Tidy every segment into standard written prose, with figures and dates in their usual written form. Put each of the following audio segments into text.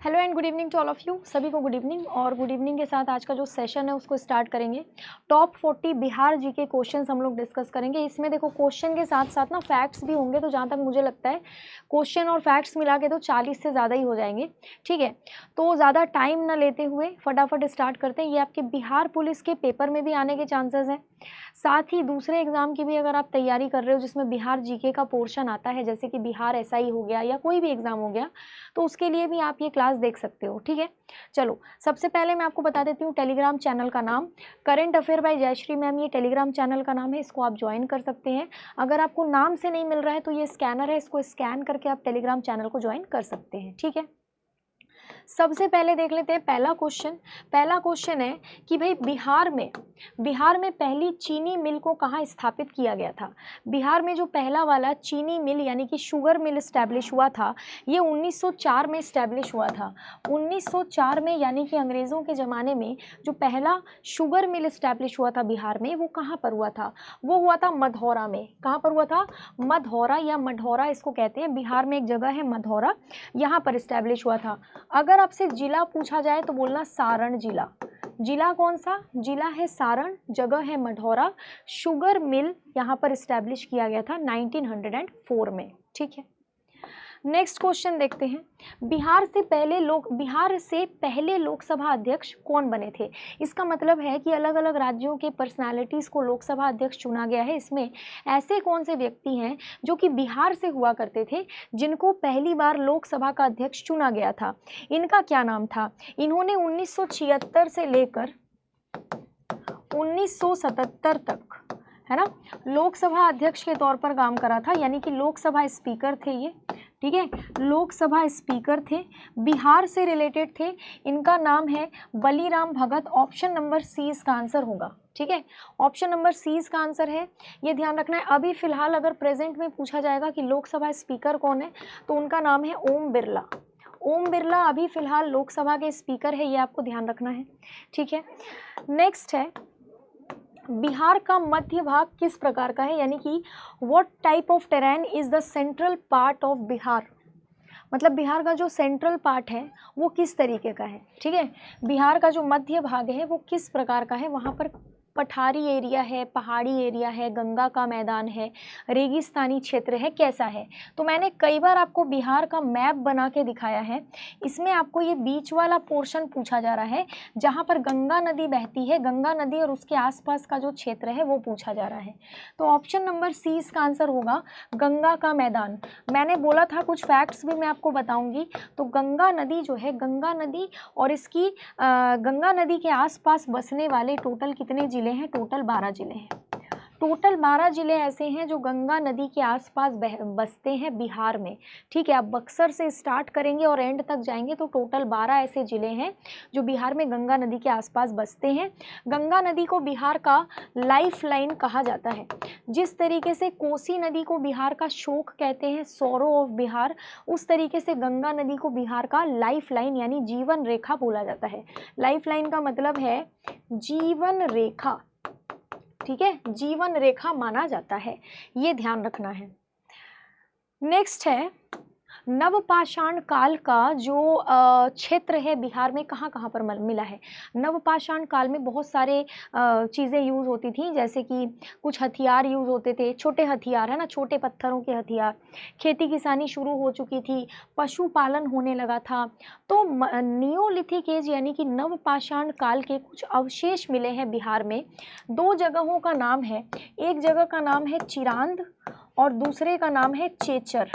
Hello and good evening to all of you. सभी को good evening. और good evening के साथ आज का जो सेशन है उसको स्टार्ट करेंगे। टॉप 40 बिहार जी के क्वेश्चंस हम लोग डिस्कस करेंगे। इसमें देखो क्वेश्चन के साथ साथ ना फैक्ट्स भी होंगे, तो जहाँ तक मुझे लगता है क्वेश्चन और फैक्ट्स मिला के तो 40 से ज़्यादा ही हो जाएंगे। ठीक है, तो ज़्यादा टाइम ना लेते हुए फटाफट स्टार्ट करते हैं। ये आपके बिहार पुलिस के पेपर में भी आने के चांसेस हैं, साथ ही दूसरे एग्जाम की भी अगर आप तैयारी कर रहे हो जिसमें बिहार जीके का पोर्शन आता है, जैसे कि बिहार एसआई हो गया या कोई भी एग्जाम हो गया, तो उसके लिए भी आप ये क्लास देख सकते हो। ठीक है, चलो सबसे पहले मैं आपको बता देती हूँ टेलीग्राम चैनल का नाम। Current affair by Jayshree ma'am, ये टेलीग्राम चैनल का नाम है, इसको आप ज्वाइन कर सकते हैं। अगर आपको नाम से नहीं मिल रहा है तो ये स्कैनर है, इसको स्कैन करके आप टेलीग्राम चैनल को ज्वाइन कर सकते हैं। ठीक है, सबसे पहले देख लेते हैं पहला क्वेश्चन। पहला क्वेश्चन है कि भाई बिहार में पहली चीनी मिल को कहाँ स्थापित किया गया था। बिहार में जो पहला वाला चीनी मिल यानी कि शुगर मिल स्टैब्लिश हुआ था, ये 1904 में स्टैब्लिश हुआ था। 1904 में, यानी कि अंग्रेज़ों के ज़माने में जो पहला शुगर मिल स्टैब्लिश हुआ था बिहार में, वो कहाँ पर हुआ था? वो हुआ था मधौरा में। कहाँ पर हुआ था? मधौरा या मढ़ौरा इसको कहते हैं। बिहार में एक जगह है मधौरा, यहाँ पर स्टैब्लिश हुआ था। अगर आपसे जिला पूछा जाए तो बोलना सारण जिला। जिला कौन सा? जिला है सारण, जगह है मढ़ौरा। शुगर मिल यहाँ पर स्टैब्लिश किया गया था 1904 में। ठीक है, नेक्स्ट क्वेश्चन देखते हैं। बिहार से पहले लोकसभा अध्यक्ष कौन बने थे? इसका मतलब है कि अलग अलग राज्यों के पर्सनालिटीज़ को लोकसभा अध्यक्ष चुना गया है। इसमें ऐसे कौन से व्यक्ति हैं जो कि बिहार से हुआ करते थे, जिनको पहली बार लोकसभा का अध्यक्ष चुना गया था? इनका क्या नाम था? इन्होंने 1976 से लेकर 1977 तक, है ना, लोकसभा अध्यक्ष के तौर पर काम करा था, यानी कि लोकसभा स्पीकर थे ये। ठीक है, लोकसभा स्पीकर थे, बिहार से रिलेटेड थे। इनका नाम है बलीराम भगत। ऑप्शन नंबर सी इसका आंसर होगा। ठीक है, ऑप्शन नंबर सी इसका आंसर है, ये ध्यान रखना है। अभी फिलहाल अगर प्रेजेंट में पूछा जाएगा कि लोकसभा स्पीकर कौन है, तो उनका नाम है ओम बिरला। ओम बिरला अभी फिलहाल लोकसभा के स्पीकर है, ये आपको ध्यान रखना है। ठीक है, नेक्स्ट है, बिहार का मध्य भाग किस प्रकार का है, यानी कि what type of terrain is the central part of Bihar. मतलब बिहार का जो सेंट्रल पार्ट है वो किस तरीके का है। ठीक है, बिहार का जो मध्य भाग है वो किस प्रकार का है। वहाँ पर पठारी एरिया है, पहाड़ी एरिया है, गंगा का मैदान है, रेगिस्तानी क्षेत्र है, कैसा है? तो मैंने कई बार आपको बिहार का मैप बना के दिखाया है। इसमें आपको ये बीच वाला पोर्शन पूछा जा रहा है जहाँ पर गंगा नदी बहती है, गंगा नदी और उसके आसपास का जो क्षेत्र है वो पूछा जा रहा है। तो ऑप्शन नंबर सी इसका आंसर होगा, गंगा का मैदान। मैंने बोला था कुछ फैक्ट्स भी मैं आपको बताऊंगी। तो गंगा नदी जो है, गंगा नदी और इसकी गंगा नदी के आसपास बसने वाले टोटल कितने जिले हैं? टोटल 12 जिले हैं। टोटल 12 जिले ऐसे हैं जो गंगा नदी के आसपास बसते हैं बिहार में। ठीक है, आप बक्सर से स्टार्ट करेंगे और एंड तक जाएंगे तो टोटल 12 ऐसे जिले हैं जो बिहार में गंगा नदी के आसपास बसते हैं। गंगा नदी को बिहार का लाइफ लाइन कहा जाता है। जिस तरीके से कोसी नदी को बिहार का शोक कहते हैं, सोरो ऑफ बिहार, उस तरीके से गंगा नदी को बिहार का लाइफ लाइन यानी जीवन रेखा बोला जाता है। लाइफ लाइन का मतलब है जीवन रेखा। ठीक है, जीवन रेखा माना जाता है, ये ध्यान रखना है। नेक्स्ट है, नवपाषाण काल का जो क्षेत्र है बिहार में कहाँ कहाँ पर मिला है। नवपाषाण काल में बहुत सारे चीज़ें यूज़ होती थी, जैसे कि कुछ हथियार यूज़ होते थे, छोटे हथियार, है ना, छोटे पत्थरों के हथियार। खेती किसानी शुरू हो चुकी थी, पशुपालन होने लगा था। तो नियोलिथिक एज यानी कि नवपाषाण काल के कुछ अवशेष मिले हैं बिहार में। 2 जगहों का नाम है, एक जगह का नाम है चिरांद और दूसरे का नाम है चेचर।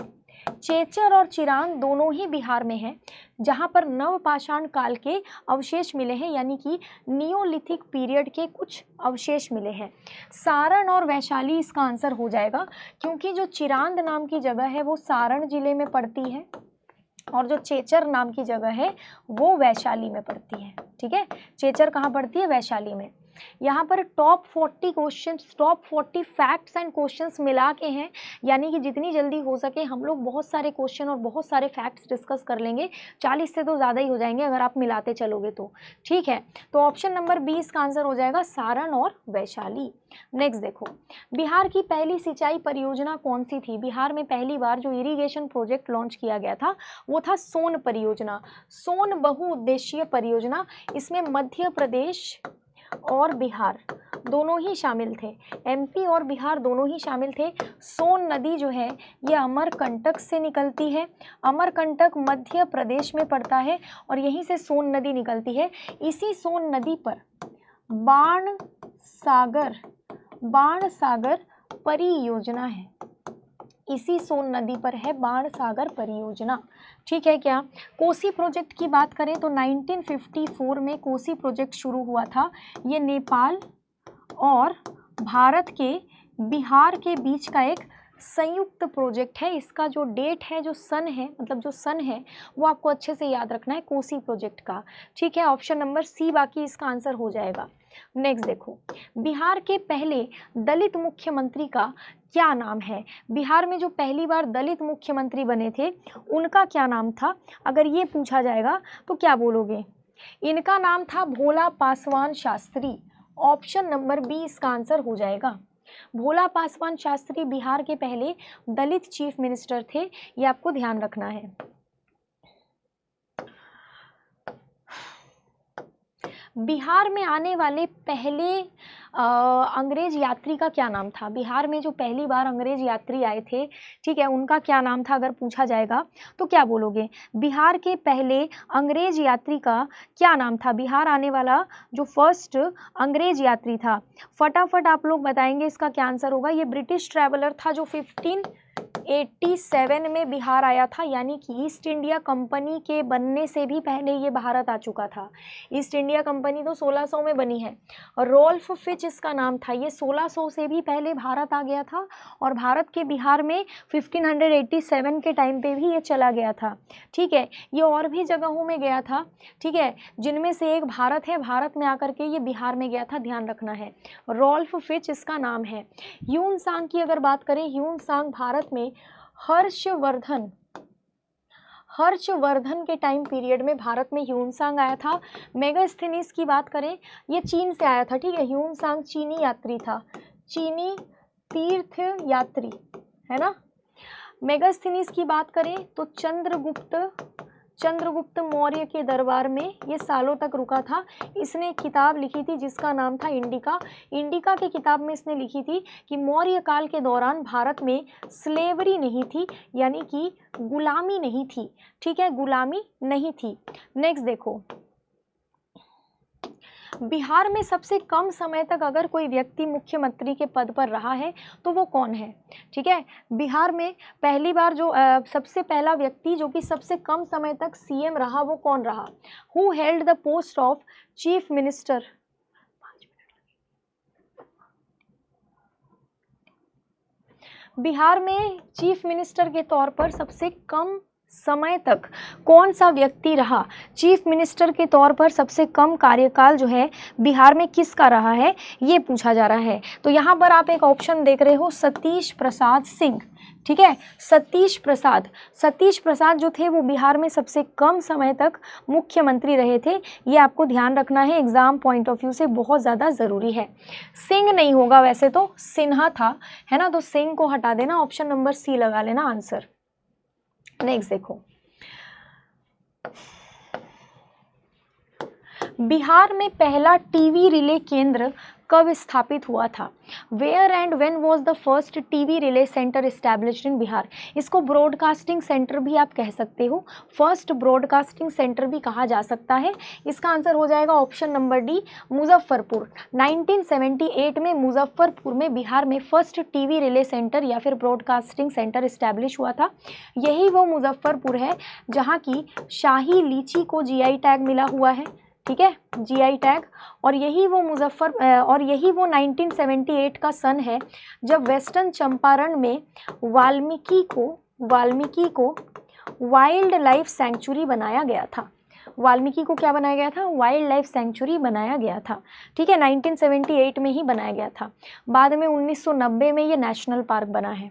चेचर और चिरांद दोनों ही बिहार में हैं, जहां पर नवपाषाण काल के अवशेष मिले हैं, यानी कि नियोलिथिक पीरियड के कुछ अवशेष मिले हैं। सारण और वैशाली इसका आंसर हो जाएगा, क्योंकि जो चिरांद नाम की जगह है वो सारण जिले में पड़ती है और जो चेचर नाम की जगह है वो वैशाली में पड़ती है। ठीक है, चेचर कहाँ पड़ती है? वैशाली में। यहाँ पर top 40 questions, top 40 facts and questions मिला के हैं, यानी कि जितनी जल्दी हो सके हम लोग बहुत सारे क्वेश्चन और बहुत सारे फैक्ट्स डिस्कस कर लेंगे। 40 से तो ज़्यादा ही हो जाएंगे अगर आप मिलाते चलोगे तो, ठीक है। तो ऑप्शन नंबर 20 का आंसर हो जाएगा सारण और वैशाली। नेक्स्ट देखो, बिहार की पहली सिंचाई परियोजना कौन सी थी? बिहार में पहली बार जो इरिगेशन प्रोजेक्ट लॉन्च किया गया था वो था सोन परियोजना, सोन बहुउद्देशीय परियोजना। इसमें मध्य प्रदेश और बिहार दोनों ही शामिल थे, एमपी और बिहार दोनों ही शामिल थे। सोन नदी जो है ये अमरकंटक से निकलती है, अमरकंटक मध्य प्रदेश में पड़ता है और यहीं से सोन नदी निकलती है। इसी सोन नदी पर बाण सागर परियोजना है, इसी सोन नदी पर है बाण सागर परियोजना, ठीक है क्या। कोसी प्रोजेक्ट की बात करें तो 1954 में कोसी प्रोजेक्ट शुरू हुआ था। ये नेपाल और भारत के बिहार के बीच का एक संयुक्त प्रोजेक्ट है। इसका जो डेट है, जो सन है, मतलब जो सन है वो आपको अच्छे से याद रखना है कोसी प्रोजेक्ट का, ठीक है। ऑप्शन नंबर सी बाकी इसका आंसर हो जाएगा। नेक्स्ट देखो, बिहार के पहले दलित मुख्यमंत्री का क्या नाम है? बिहार में जो पहली बार दलित मुख्यमंत्री बने थे उनका क्या नाम था? अगर ये पूछा जाएगा तो क्या बोलोगे? इनका नाम था Bhola Paswan Shastri. Option number B इसका आंसर हो जाएगा। भोला पासवान शास्त्री बिहार के पहले दलित चीफ मिनिस्टर थे, ये आपको ध्यान रखना है। बिहार में आने वाले पहले अंग्रेज यात्री का क्या नाम था? बिहार में जो पहली बार अंग्रेज यात्री आए थे, ठीक है, उनका क्या नाम था? अगर पूछा जाएगा तो क्या बोलोगे? बिहार के पहले अंग्रेज यात्री का क्या नाम था? बिहार आने वाला जो फर्स्ट अंग्रेज यात्री था, फटाफट आप लोग बताएंगे इसका क्या आंसर होगा। ये ब्रिटिश ट्रैवलर था जो 1587 में बिहार आया था, यानी कि ईस्ट इंडिया कंपनी के बनने से भी पहले ये भारत आ चुका था। ईस्ट इंडिया कंपनी तो 1600 में बनी है और रोल्फ फिच इसका नाम था। ये 1600 से भी पहले भारत आ गया था और भारत के बिहार में 1587 के टाइम पे भी ये चला गया था, ठीक है। ये और भी जगहों में गया था, ठीक है, जिनमें से एक भारत है। भारत में आकर के ये बिहार में गया था, ध्यान रखना है। रोल्फ फिच इसका नाम है। ह्यून सांग की अगर बात करें, ह्यून सांग भारत में हर्षवर्धन के टाइम पीरियड में भारत में ह्यून सांग आया था। मेगास्थनीज की बात करें, ये चीन से आया था, ठीक है। ह्यून सांग चीनी यात्री था, चीनी तीर्थ यात्री, है ना। मेगास्थनीज की बात करें तो चंद्रगुप्त मौर्य के दरबार में ये सालों तक रुका था। इसने एक किताब लिखी थी जिसका नाम था इंडिका। इंडिका की किताब में इसने लिखी थी कि मौर्य काल के दौरान भारत में स्लेवरी नहीं थी, यानी कि गुलामी नहीं थी, ठीक है, गुलामी नहीं थी। नेक्स्ट देखो, बिहार में सबसे कम समय तक अगर कोई व्यक्ति मुख्यमंत्री के पद पर रहा है तो वो कौन है, ठीक है। बिहार में पहली बार जो सबसे पहला व्यक्ति जो कि सबसे कम समय तक सीएम रहा वो कौन रहा? Who held the post of chief minister? Bihar में चीफ मिनिस्टर के तौर पर सबसे कम समय तक कौन सा व्यक्ति रहा? चीफ मिनिस्टर के तौर पर सबसे कम कार्यकाल जो है बिहार में किसका रहा है, ये पूछा जा रहा है। तो यहाँ पर आप एक ऑप्शन देख रहे हो, सतीश प्रसाद सिंह, ठीक है। सतीश प्रसाद जो थे वो बिहार में सबसे कम समय तक मुख्यमंत्री रहे थे, ये आपको ध्यान रखना है, एग्जाम पॉइंट ऑफ व्यू से बहुत ज़्यादा ज़रूरी है। सिंह नहीं होगा, वैसे तो सिन्हा था, है ना, तो सिंह को हटा देना, ऑप्शन नंबर सी लगा लेना आंसर। नेक्स्ट देखो, बिहार में पहला टीवी रिले केंद्र कब स्थापित हुआ था? Where and when was the first TV relay centre established in Bihar? इसको ब्रॉडकास्टिंग सेंटर भी आप कह सकते हो, फर्स्ट ब्रॉडकास्टिंग सेंटर भी कहा जा सकता है। इसका आंसर हो जाएगा ऑप्शन नंबर डी, मुजफ्फरपुर। 1978 में मुजफ्फरपुर में बिहार में फर्स्ट टीवी रिले सेंटर या फिर ब्रॉडकास्टिंग सेंटर एस्टैब्लिश हुआ था। यही वो मुजफ्फरपुर है जहाँ की शाही लीची को जीआई टैग मिला हुआ है, ठीक है, जीआई टैग। और यही वो 1978 का सन है जब वेस्टर्न चंपारण में वाल्मीकि को वाइल्ड लाइफ सेंचुरी बनाया गया था। वाल्मीकि को क्या बनाया गया था, वाइल्ड लाइफ सेंचुरी बनाया गया था। ठीक है, 1978 में ही बनाया गया था। बाद में 1990 में ये नेशनल पार्क बना है।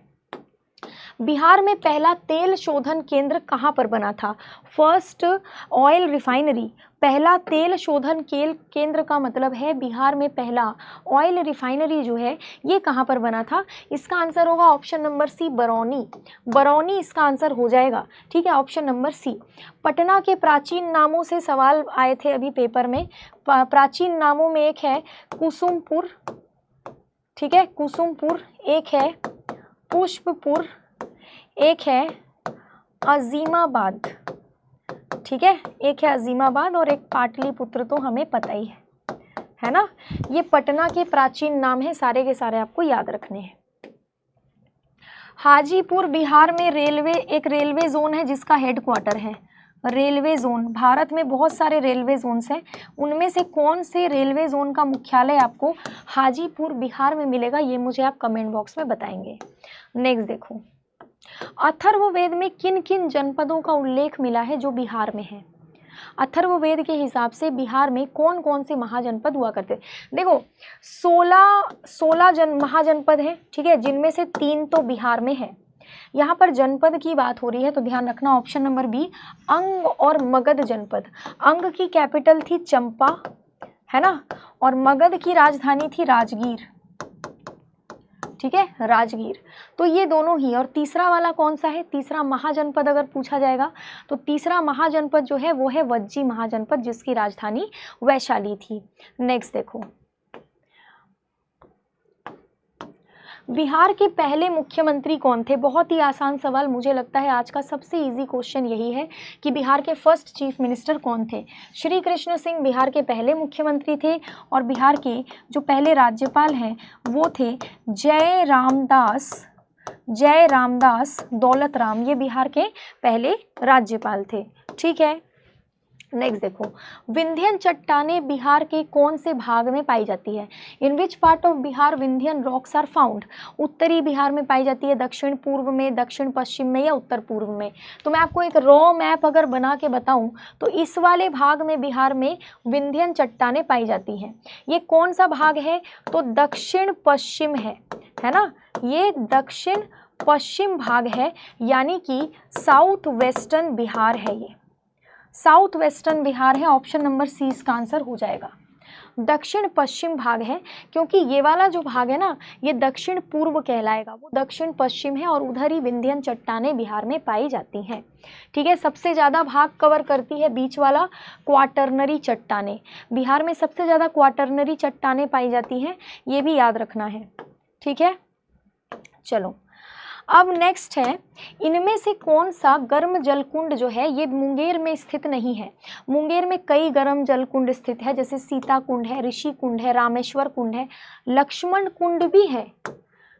बिहार में पहला तेल शोधन केंद्र कहाँ पर बना था, फर्स्ट ऑयल रिफाइनरी। पहला तेल शोधन केंद्र का मतलब है बिहार में पहला ऑयल रिफाइनरी जो है ये कहाँ पर बना था। इसका आंसर होगा option number C, Barauni. Barauni इसका आंसर हो जाएगा। ठीक है, ऑप्शन नंबर सी। पटना के प्राचीन नामों से सवाल आए थे अभी पेपर में। प्राचीन नामों में एक है कुसुमपुर, ठीक है, कुसुमपुर, एक है पुष्पपुर, एक है अजीमाबाद। ठीक है, एक है अजीमाबाद और एक पाटलिपुत्र, तो हमें पता ही है ना। ये पटना के प्राचीन नाम है, सारे के सारे आपको याद रखने हैं। हाजीपुर बिहार में एक रेलवे जोन है जिसका हेडक्वार्टर है। रेलवे जोन, भारत में बहुत सारे रेलवे जोन्स हैं, उनमें से कौन से रेलवे जोन का मुख्यालय आपको हाजीपुर बिहार में मिलेगा, ये मुझे आप कमेंट बॉक्स में बताएंगे। नेक्स्ट देखो, अथर्ववेद में किन किन जनपदों का उल्लेख मिला है जो बिहार में है। अथर्ववेद के हिसाब से बिहार में कौन कौन से महाजनपद हुआ करते। देखो 16 महाजनपद हैं, ठीक है, जिनमें से 3 तो बिहार में है। यहाँ पर जनपद की बात हो रही है तो ध्यान रखना ऑप्शन नंबर बी, अंग और मगध जनपद। अंग की कैपिटल थी चंपा, है ना, और मगध की राजधानी थी राजगीर। ठीक है, राजगीर। तो ये दोनों ही। और तीसरा वाला कौन सा है, तीसरा महाजनपद अगर पूछा जाएगा तो तीसरा महाजनपद जो है वो है वज्जी महाजनपद, जिसकी राजधानी वैशाली थी। नेक्स्ट देखो, बिहार के पहले मुख्यमंत्री कौन थे। बहुत ही आसान सवाल, मुझे लगता है आज का सबसे इजी क्वेश्चन यही है कि बिहार के फर्स्ट चीफ मिनिस्टर कौन थे। श्री कृष्ण सिंह बिहार के पहले मुख्यमंत्री थे और बिहार के जो पहले राज्यपाल हैं वो थे जय रामदास दौलत राम। ये बिहार के पहले राज्यपाल थे। ठीक है, नेक्स्ट देखो, विंध्यन चट्टानें बिहार के कौन से भाग में पाई जाती है। In which part of Bihar Vindhyan rocks are found. उत्तरी बिहार में पाई जाती है, दक्षिण पूर्व में, दक्षिण पश्चिम में या उत्तर पूर्व में। तो मैं आपको एक रॉ मैप अगर बना के बताऊं तो इस वाले भाग में बिहार में विंध्यन चट्टानें पाई जाती हैं। ये कौन सा भाग है, तो दक्षिण पश्चिम है ना, ये दक्षिण पश्चिम भाग है, यानी कि साउथ वेस्टर्न बिहार है। ये साउथ वेस्टर्न बिहार है, ऑप्शन नंबर सी इसका आंसर हो जाएगा। दक्षिण पश्चिम भाग है क्योंकि ये वाला जो भाग है ना ये दक्षिण पूर्व कहलाएगा, वो दक्षिण पश्चिम है और उधर ही विंध्यन चट्टानें बिहार में पाई जाती हैं। ठीक है, सबसे ज़्यादा भाग कवर करती है बीच वाला क्वाटरनरी चट्टानें। बिहार में सबसे ज़्यादा क्वाटरनरी चट्टानें पाई जाती हैं, ये भी याद रखना है। ठीक है, चलो अब नेक्स्ट है, इनमें से कौन सा गर्म जलकुंड जो है ये मुंगेर में स्थित नहीं है। मुंगेर में कई गर्म जलकुंड स्थित है, जैसे सीता कुंड है, ऋषि कुंड है, रामेश्वर कुंड है, लक्ष्मण कुंड भी है।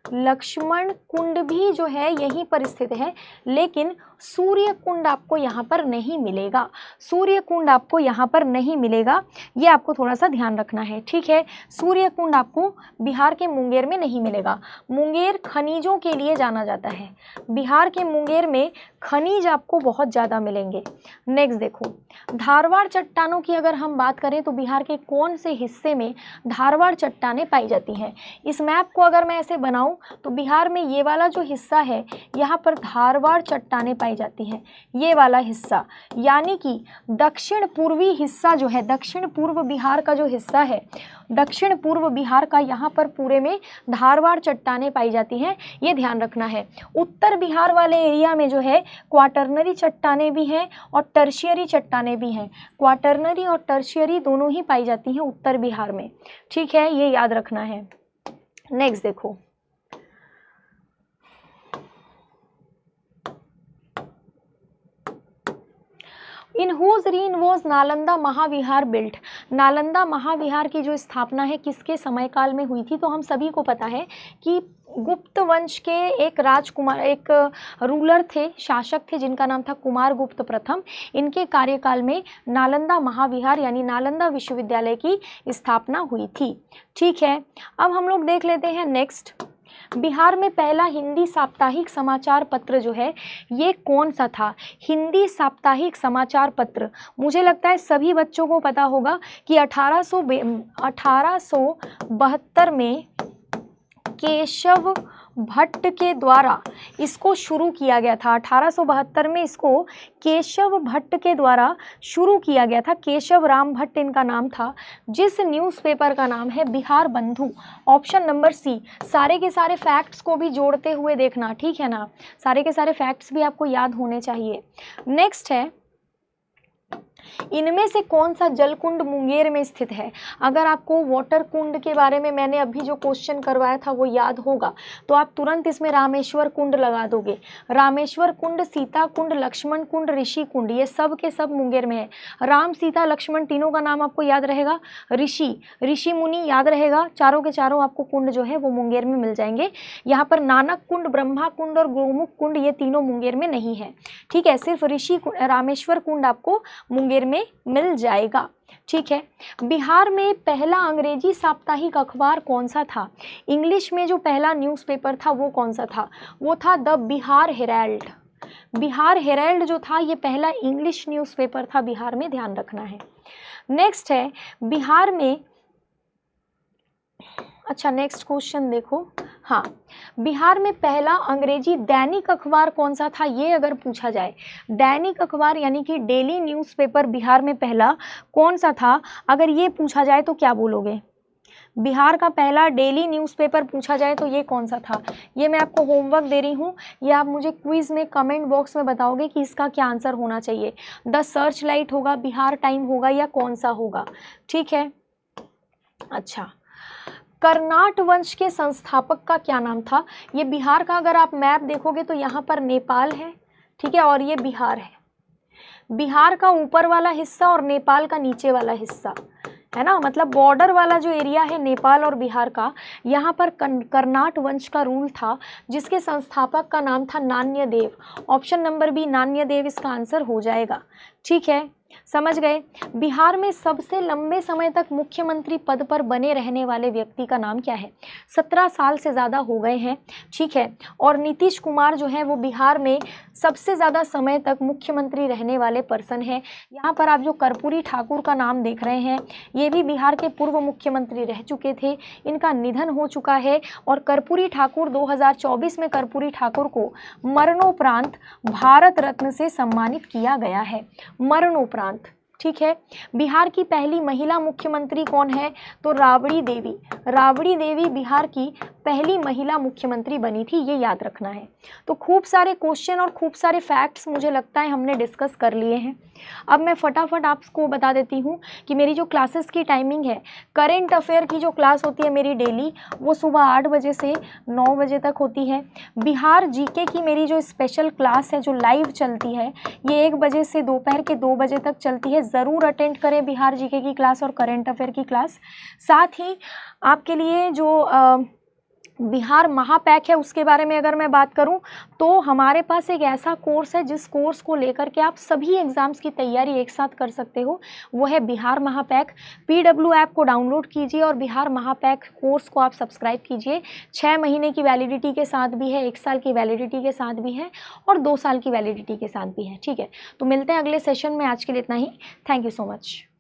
लक्ष्मण कुंड भी जो है यहीं पर स्थित है, लेकिन सूर्य कुंड आपको यहाँ पर नहीं मिलेगा। सूर्य कुंड आपको यहाँ पर नहीं मिलेगा, ये आपको थोड़ा सा ध्यान रखना है। ठीक है, सूर्य कुंड आपको बिहार के मुंगेर में नहीं मिलेगा। मुंगेर खनिजों के लिए जाना जाता है, बिहार के मुंगेर में खनिज आपको बहुत ज़्यादा मिलेंगे। नेक्स्ट देखो, धारवाड़ चट्टानों की अगर हम बात करें तो बिहार के कौन से हिस्से में धारवाड़ चट्टानें पाई जाती हैं। इस मैप को अगर मैं ऐसे बनाऊं तो बिहार में ये वाला जो हिस्सा है यहाँ पर धारवाड़ चट्टानें पाई जाती हैं, ये वाला हिस्सा, यानी कि दक्षिण पूर्वी हिस्सा जो है, दक्षिण पूर्व बिहार का जो हिस्सा है, दक्षिण पूर्व बिहार का यहाँ पर पूरे में धारवाड़ चट्टानें पाई जाती हैं, ये ध्यान रखना है। उत्तर बिहार वाले एरिया में जो है क्वाटरनरी चट्टानें भी हैं और टर्शियरी चट्टानें भी हैं। क्वाटरनरी और टर्शियरी दोनों ही पाई जाती हैं उत्तर बिहार में। ठीक है, ये याद रखना है। नेक्स्ट देखो, in whose reign was Nalanda Mahavihara built. Nalanda Mahavihara की जो स्थापना है किसके समय काल में हुई थी, तो हम सभी को पता है कि गुप्त वंश के एक राजकुमार, एक रूलर थे, शासक थे, जिनका नाम था कुमार गुप्त प्रथम। इनके कार्यकाल में नालंदा महाविहार यानी नालंदा विश्वविद्यालय की स्थापना हुई थी। ठीक है, अब हम लोग देख लेते हैं नेक्स्ट, बिहार में पहला हिंदी साप्ताहिक समाचार पत्र जो है ये कौन सा था? हिंदी साप्ताहिक समाचार पत्र, मुझे लगता है सभी बच्चों को पता होगा कि 1872 में केशव भट्ट के द्वारा इसको शुरू किया गया था। 1872 में इसको केशव भट्ट के द्वारा शुरू किया गया था। केशव राम भट्ट इनका नाम था, जिस न्यूज़पेपर का नाम है Bihar Bandhu. Option number C. सारे के सारे फैक्ट्स को भी जोड़ते हुए देखना, ठीक है ना, सारे के सारे फैक्ट्स भी आपको याद होने चाहिए। नेक्स्ट है, इनमें से कौन सा जलकुंड मुंगेर में स्थित है? अगर आपको वाटर कुंड के बारे में मैंने अभी जो क्वेश्चन करवाया था वो याद होगा तो आप तुरंत इसमें रामेश्वर कुंड लगा दोगे। रामेश्वर कुंड, सीता कुंड, लक्ष्मण कुंड, ऋषि कुंड, ये सब के सब मुंगेर में है। राम, सीता, लक्ष्मण तीनों का नाम आपको याद रहेगा। ऋषि मुनि याद रहेगा। चारों के चारों आपको कुंड जो है वो मुंगेर में मिल जाएंगे। यहाँ पर नानक कुंड, ब्रह्मा कुंड और गोमुख कुंड ये तीनों मुंगेर में नहीं है, ठीक है। सिर्फ रामेश्वर कुंड आपको मुंगेर में मिल जाएगा, ठीक है। बिहार में पहला अंग्रेजी साप्ताहिक अखबार कौन सा था? इंग्लिश में जो पहला न्यूज़पेपर था वो कौन सा था? वो था the Bihar Herald. Bihar Herald जो था ये पहला इंग्लिश न्यूज़पेपर था बिहार में, ध्यान रखना है। नेक्स्ट है, बिहार में, अच्छा नेक्स्ट क्वेश्चन देखो, हाँ, बिहार में पहला अंग्रेजी दैनिक अखबार कौन सा था? ये अगर पूछा जाए, दैनिक अखबार यानी कि डेली न्यूज़पेपर बिहार में पहला कौन सा था, अगर ये पूछा जाए तो क्या बोलोगे? बिहार का पहला डेली न्यूज़पेपर पूछा जाए तो ये कौन सा था? ये मैं आपको होमवर्क दे रही हूँ, ये आप मुझे क्विज़ में कमेंट बॉक्स में बताओगे कि इसका क्या आंसर होना चाहिए। द सर्च लाइट होगा, बिहार टाइम होगा, या कौन सा होगा, ठीक है। अच्छा, कर्नाट वंश के संस्थापक का क्या नाम था? ये बिहार का अगर आप मैप देखोगे तो यहाँ पर नेपाल है, ठीक है, और ये बिहार है। बिहार का ऊपर वाला हिस्सा और नेपाल का नीचे वाला हिस्सा है ना, मतलब बॉर्डर वाला जो एरिया है नेपाल और बिहार का, यहाँ पर कर्नाट वंश का रूल था, जिसके संस्थापक का नाम था Nanyadev. Option number B Nanyadev इसका आंसर हो जाएगा, ठीक है, समझ गए। बिहार में सबसे लंबे समय तक मुख्यमंत्री पद पर बने रहने वाले व्यक्ति का नाम क्या है? 17 साल से ज़्यादा हो गए हैं, ठीक है, और नीतीश कुमार जो है वो बिहार में सबसे ज़्यादा समय तक मुख्यमंत्री रहने वाले पर्सन हैं। यहाँ पर आप जो कर्पूरी ठाकुर का नाम देख रहे हैं, ये भी बिहार के पूर्व मुख्यमंत्री रह चुके थे, इनका निधन हो चुका है। और कर्पूरी ठाकुर 2024 में कर्पूरी ठाकुर को मरणोपरांत भारत रत्न से सम्मानित किया गया है, मरणोपरांत, ठीक है। बिहार की पहली महिला मुख्यमंत्री कौन है? तो राबड़ी देवी। राबड़ी देवी बिहार की पहली महिला मुख्यमंत्री बनी थी, ये याद रखना है। तो खूब सारे क्वेश्चन और खूब सारे फैक्ट्स मुझे लगता है हमने डिस्कस कर लिए हैं। अब मैं फटाफट आपको बता देती हूँ कि मेरी जो क्लासेस की टाइमिंग है, करेंट अफेयर की जो क्लास होती है मेरी डेली, वो सुबह 8 बजे से 9 बजे तक होती है। बिहार जीके की मेरी जो स्पेशल क्लास है जो लाइव चलती है, ये 1 बजे से दोपहर के 2 बजे तक चलती है। ज़रूर अटेंड करें बिहार जीके की क्लास और करेंट अफेयर की क्लास। साथ ही आपके लिए जो बिहार महापैक है उसके बारे में अगर मैं बात करूं तो हमारे पास एक ऐसा कोर्स है जिस कोर्स को लेकर के आप सभी एग्ज़ाम्स की तैयारी एक साथ कर सकते हो, वो है बिहार महापैक। PW ऐप को डाउनलोड कीजिए और बिहार महापैक कोर्स को आप सब्सक्राइब कीजिए। 6 महीने की वैलिडिटी के साथ भी है, 1 साल की वैलिडिटी के साथ भी है और 2 साल की वैलिडिटी के साथ भी है, ठीक है। तो मिलते हैं अगले सेशन में, आज के लिए इतना ही। Thank you so much.